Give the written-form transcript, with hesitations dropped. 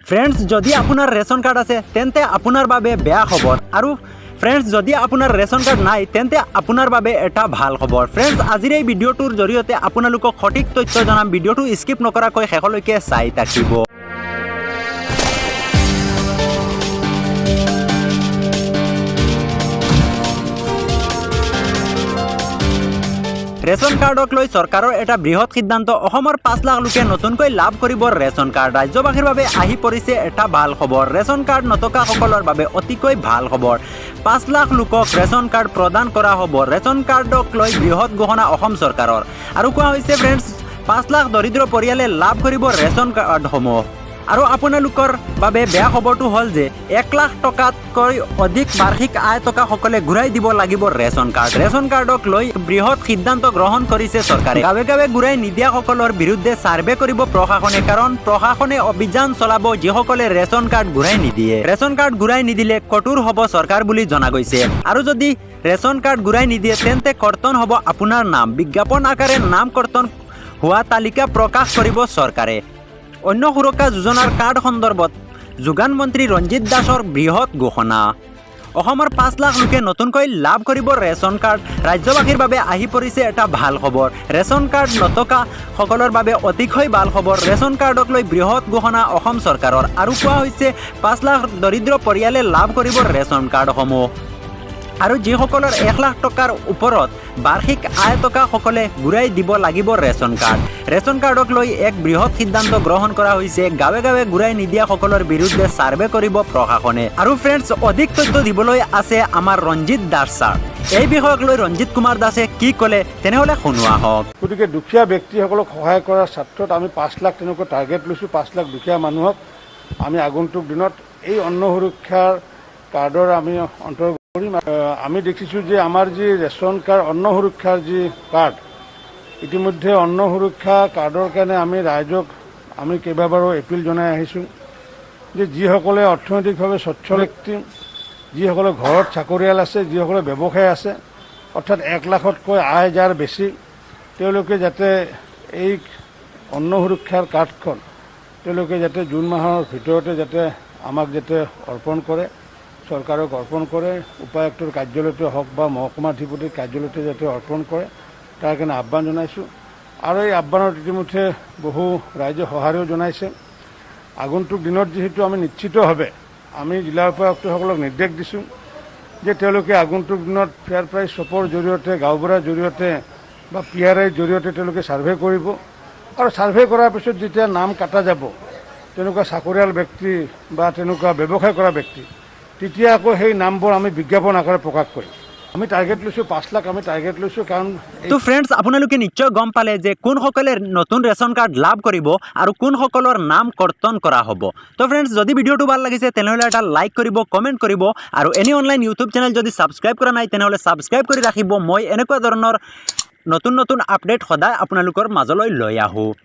Friends जदि आपनार ration card आछे तेन्ते आपनार बारे बेया खबर और फ्रेंड्स जदि आपनार रेशन कार्ड नाई तेन्ते आपनार बारे एटा भाल खबर। फ्रेंड्स आजिर এই ভিডিওটোৰ জৰিয়তে আপোনালোকক সঠিক তথ্য জনাম। ভিডিওটো স্কিপ নকৰাকৈ শেষলৈকে চাই থাকিব। रेशन कार्डक लै सरकारों एटा बृहत सिद्धांत। 5 लाख लोके नतुनকৈ लाभ करिब रेशन कार्ड। राज्यबासीर बारे आहि परिছে एटा ভাল खबर। रेशन कार्ड नथका सकলৰ বাবে অতিকৈ ভাল खबर। 5 लाख लोকক रेशन कार्ड प्रदान करा हब। रेशन कार्डक लै बृहत घोषणा सरकारों और कोৱা হৈছে फ्रेंड्स 5 लाख दरिद्र परियाले लाभ करिब रेशन कार्ड समूह। और आपनालोकर बारे बेया खबरটো हल जे 1 लाख टकातকৈ अधिक वार्षिक आय टका सकले घुराई দিব লাগিব रेशन कार्ड। रेशन कार्डक लै बृहत सिद्धांत ग्रहण करिছে सरकारे। गावे गावे घुराई निदिया सकলৰ বিৰুদ্ধে সাৰ্ভে কৰিব प्रशासने, कारण प्रशासने अभियान चलाब जिসকলে रेशन कार्ड घुराई निदिए। रेशन कार्ड घुराई निदिले कठोर हब सरकार বুলি জনা গৈছে। और যদি रेशन कार्ड घुराई निदिए तेन्ते कर्तन हब आपनार नाम। विज्ञापन आकारे नाम कर्तन हुआ तालिका प्रकाश करिब सरकारे। अन्य सुरक्षा योजनार कार्ड सन्दर्भत যোগান मंत्री रंजित दासर बृहत घोषणा। 5 लाख लोके नतुनকৈ लाभ करिब रेशन कार्ड। राज्यबासीर बारे आहि परिছে एटा ভাল खबर। रेशन कार्ड नथका सकলৰ বাবে অতিকৈ ভাল खबर। रेशन कार्डक লৈ बृहत घोषणा सरकारों और কোৱা হৈছে 5 लाख दरिद्र परियाले लाभ करिब रेशन कार्ड समूह। और जिসকলৰ 1 लाख टकार ऊपरत वार्षिक आय टका सकले घुराई দিব লাগিব रेशन कार्ड। रेशन कार्डक लै एक बृहत सिद्धांत ग्रहण करा হৈছে। गावे गावे घुराई निदिया सकলৰ বিৰুদ্ধে সাৰ্ভে करिब प्रशासने। और फ्रेंड्स अधिक तथ्य दिबलै আছে আমাৰ रंजित दास ছাৰ। এই বিষয়ক লৈ रंजित कुमार दासे কি কলে তেনেহলে শুনোৱা হওক। গতিকে দুখীয়া ব্যক্তিসকলক সহায় কৰাৰ স্বাৰ্থত আমি 5 লাখ তেনেকৈ টাৰ্গেট লৈছোঁ। 5 লাখ দুখীয়া মানুহক আমি আগন্তুক দিনত এই অন্ন সুৰক্ষাৰ কাৰ্ডৰ আমি অন্তৰ্ভুক্ত কৰিম। আমি দেখিছোঁ যে আমাৰ যি ৰেচন কাৰ্ড অন্ন সুৰক্ষাৰ যি কাৰ্ড ইতিমধ্যে অন্ন সুৰক্ষা কাৰ্ডৰ কাৰণে আমি ৰাইজক আমি কেইবাবাৰো এপিল জনাই আহিছোঁ যে যিসকলে অৰ্থনৈতিকভাৱে স্বচ্ছল ব্যক্তি, যিসকলে ঘৰত চাকৰিয়াল আছে, যিসকলে ব্যৱসায় আছে, অৰ্থাৎ 1 লাখতকৈ আয় যাৰ বেছি, তেওঁলোকে যাতে এই অন্ন সুৰক্ষাৰ কাৰ্ডখন তেওঁলোকে যাতে জুন মাহৰ ভিতৰতে যাতে আমাক যাতে অৰ্পণ কৰে, চৰকাৰক অৰ্পণ কৰে, উপায়ুক্তৰ কাৰ্যালয়তে হওক বা মহকুমাধিপতিৰ কাৰ্যালয়তে যাতে অৰ্পণ কৰে তাৰ কাৰণে আহ্বান জনাইছোঁ। আৰু এই আহ্বানত ইতিমধ্যে বহু ৰাইজে সঁহাৰিও জনাইছে। আগন্তুক দিনত যিহেতু আমি নিশ্চিতভাৱে আমি জিলা উপায়ুক্তসকলক নিৰ্দেশ দিছোঁ যে তেওঁলোকে আগন্তুক দিনত ফেয়াৰ প্ৰাইচ শ্বপৰ জৰিয়তে, গাঁওবুঢ়াৰ জৰিয়তে বা PRIৰ জৰিয়তে তেওঁলোকে ছাৰ্ভে কৰিব। আৰু ছাৰ্ভে কৰাৰ পিছত যেতিয়া নাম কাটা যাব তেনেকুৱা চাকৰিয়াল ব্যক্তি বা তেনেকুৱা ব্যৱসায় কৰা ব্যক্তি, তেতিয়া আকৌ সেই নামবোৰ আমি বিজ্ঞাপন আকাৰে প্ৰকাশ কৰিম। আমি টাৰ্গেট লৈছোঁ 5 লাখ আমি টাৰ্গেট লৈছোঁ। কাৰণ তো ফ্ৰেন্ডছ আপোনালোকে নিশ্চয় গম পালে যে কোনসকলে নতুন ৰেচন কাৰ্ড লাভ কৰিব আৰু কোনসকলৰ নাম কৰ্তন কৰা হ'ব। তো ফ্ৰেন্ডছ যদি ভিডিওটো ভাল লাগিছে তেনেহলে এটা লাইক কৰিব, কমেন্ট কৰিব আৰু এনি অনলাইন ইউটিউব চেনেল যদি সাবস্ক্ৰাইব কৰা নাই তেনেহলে সাবস্ক্ৰাইব কৰি ৰাখিব। মই এনেকুৱা ধৰণৰ নতুন নতুন আপডেট সদায় আপোনালোকৰ মাজলৈ লৈ আহোঁ।